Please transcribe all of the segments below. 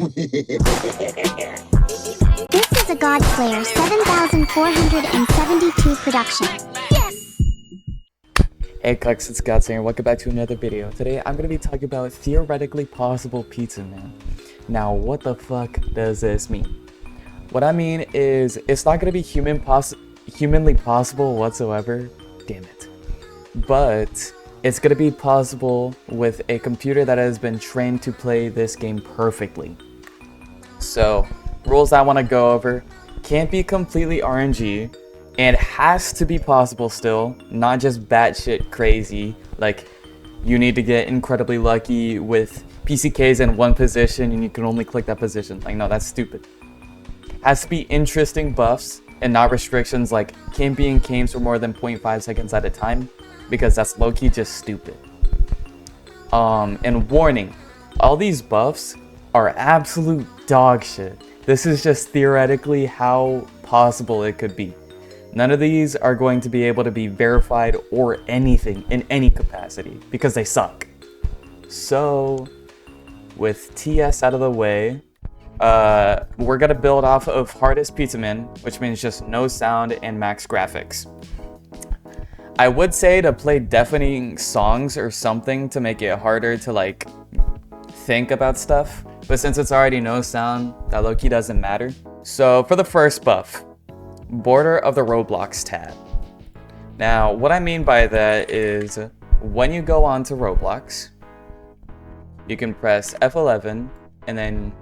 This is a Godslayer 7472 production. Yes! Hey Cux, it's Godslayer. Welcome back to another video. Today I'm going to be talking about theoretically possible Pizza Man. Now, what the fuck does this mean? What I mean is, it's not going to be humanly possible whatsoever. Damn it. But it's going to be possible with a computer that has been trained to play this game perfectly. So, rules I want to go over: can't be completely RNG, and has to be possible still, not just batshit crazy, like you need to get incredibly lucky with PCKs in one position and you can only click that position. Like, no, that's stupid. Has to be interesting buffs and not restrictions like can't be in games for more than 0.5 seconds at a time, because that's low-key just stupid. And warning, all these buffs are absolute dog shit. This is just theoretically how possible it could be. None of these are going to be able to be verified or anything in any capacity because they suck. So, with TS out of the way, we're gonna build off of hardest Pizza Man, which means just no sound and max graphics. I would say to play deafening songs or something to make it harder to like think about stuff, but since it's already no sound, that low-key doesn't matter. So for the first buff, border of the Roblox tab. Now, what I mean by that is when you go onto Roblox, you can press F11 and then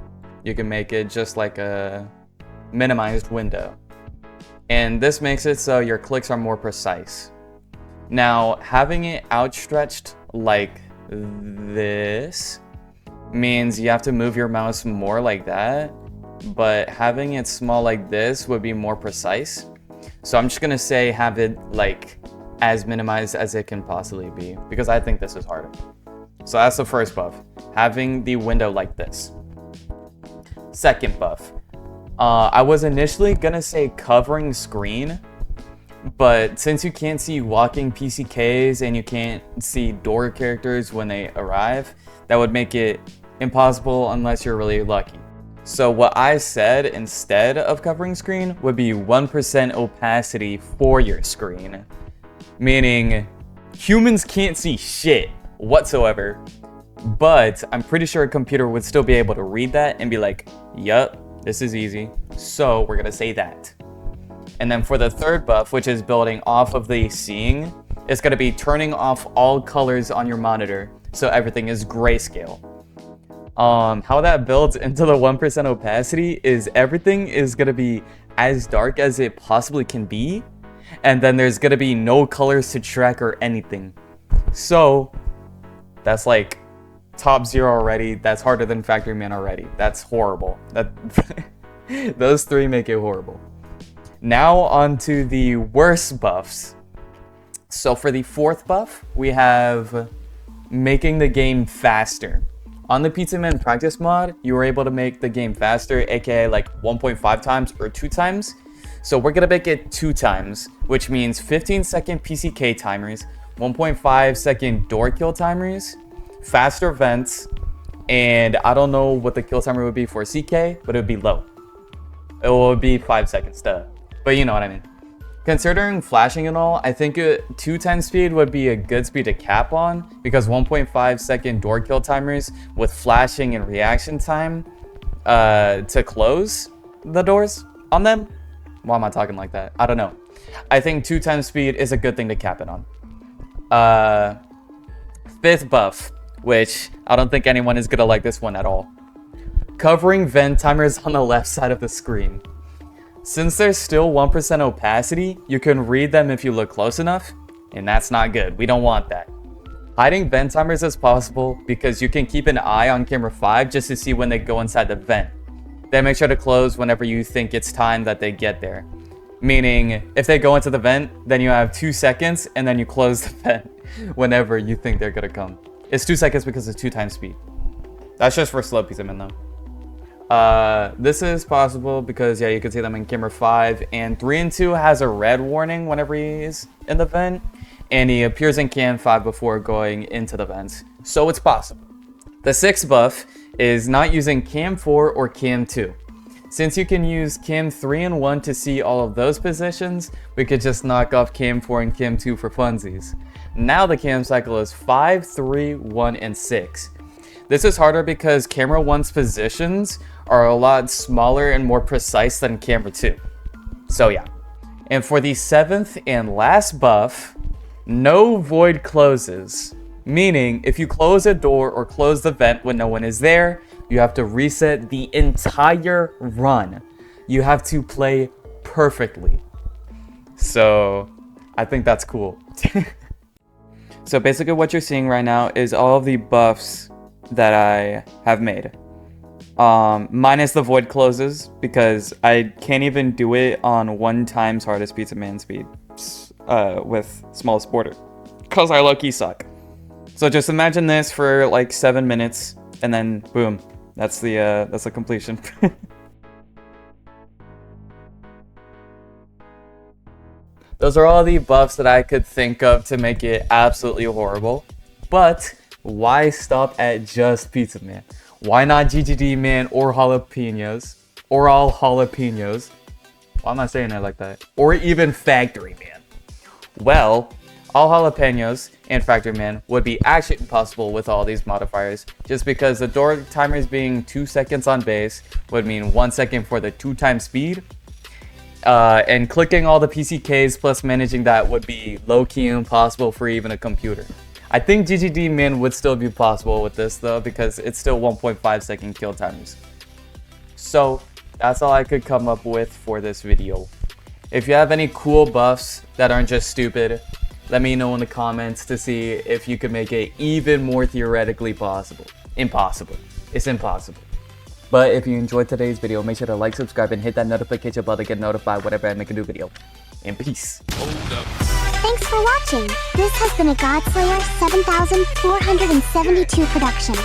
you can make it just like a minimized window. And this makes it so your clicks are more precise. Now, having it outstretched like this means you have to move your mouse more like that, but having it small like this would be more precise. So I'm just gonna say have it like as minimized as it can possibly be, because I think this is harder. So that's the first buff, having the window like this. Second buff, I was initially gonna say covering screen, but since you can't see walking PCKs and you can't see door characters when they arrive, that would make it impossible unless you're really lucky. So what I said instead of covering screen would be 1% opacity for your screen. Meaning humans can't see shit whatsoever, but I'm pretty sure a computer would still be able to read that and be like, yup, this is easy. So we're gonna say that. And then for the third buff, which is building off of the seeing, it's gonna be turning off all colors on your monitor so everything is grayscale. How that builds into the 1% opacity is everything is gonna be as dark as it possibly can be, and then there's gonna be no colors to track or anything. So that's like top 0 already. That's harder than Factory Man already. That's horrible. Those three make it horrible. Now on to the worst buffs. So for the fourth buff, we have making the game faster. On the Pizza Man practice mod, you were able to make the game faster, aka like 1.5 times or 2 times. So we're gonna make it 2 times, which means 15-second PCK timers, 1.5-second door kill timers, faster vents, and I don't know what the kill timer would be for CK, but it would be low. It would be 5 seconds, duh. But you know what I mean. Considering flashing and all, I think 2 times speed would be a good speed to cap on, because 1.5-second door kill timers with flashing and reaction time to close the doors on them. Why am I talking like that? I don't know. I think 2 times speed is a good thing to cap it on. Fifth buff, which I don't think anyone is gonna like this one at all. Covering vent timers on the left side of the screen. Since there's still 1% opacity, you can read them if you look close enough, and that's not good. We don't want that. Hiding vent timers is possible because you can keep an eye on camera 5 just to see when they go inside the vent. Then make sure to close whenever you think it's time that they get there. Meaning, if they go into the vent, then you have 2 seconds, and then you close the vent whenever you think they're gonna come. It's 2 seconds because it's 2 times speed. That's just for slow Pizza Man though. This is possible because, yeah, you can see them in camera 5, and 3 and 2 has a red warning whenever he's in the vent, and he appears in cam 5 before going into the vents, so it's possible. The 6th buff is not using Cam 4 or Cam 2. Since you can use Cam 3 and 1 to see all of those positions, we could just knock off Cam 4 and Cam 2 for funsies. Now the cam cycle is 5, 3, 1, and 6. This is harder because camera 1's positions are a lot smaller and more precise than camera 2. So yeah. And for the 7th and last buff, no void closes. Meaning, if you close a door or close the vent when no one is there, you have to reset the entire run. You have to play perfectly. So, I think that's cool. So basically what you're seeing right now is all of the buffs that I have made. Minus the void closes, because I can't even do it on 1 times hardest pizza man speed with smallest border, because I low-key suck. So just imagine this for like 7 minutes, and then boom, that's the completion. Those are all the buffs that I could think of to make it absolutely horrible. But why stop at just Pizza Man? Why not GGD Man or jalapenos? Or all jalapenos? Why am I saying it like that? Or even Factory Man? Well, all jalapenos and Factory Man would be actually impossible with all these modifiers, just because the door timers being 2 seconds on base would mean 1 second for the 2 times speed. And clicking all the PCKs plus managing that would be low-key impossible for even a computer. I think GGD Min would still be possible with this though, because it's still 1.5 second kill timers. So that's all I could come up with for this video. If you have any cool buffs that aren't just stupid, let me know in the comments to see if you could make it even more theoretically possible. Impossible. It's impossible. But if you enjoyed today's video, make sure to like, subscribe, and hit that notification bell to get notified whenever I make a new video. And peace. Thanks for watching. This has been a Godslayer 7472 production.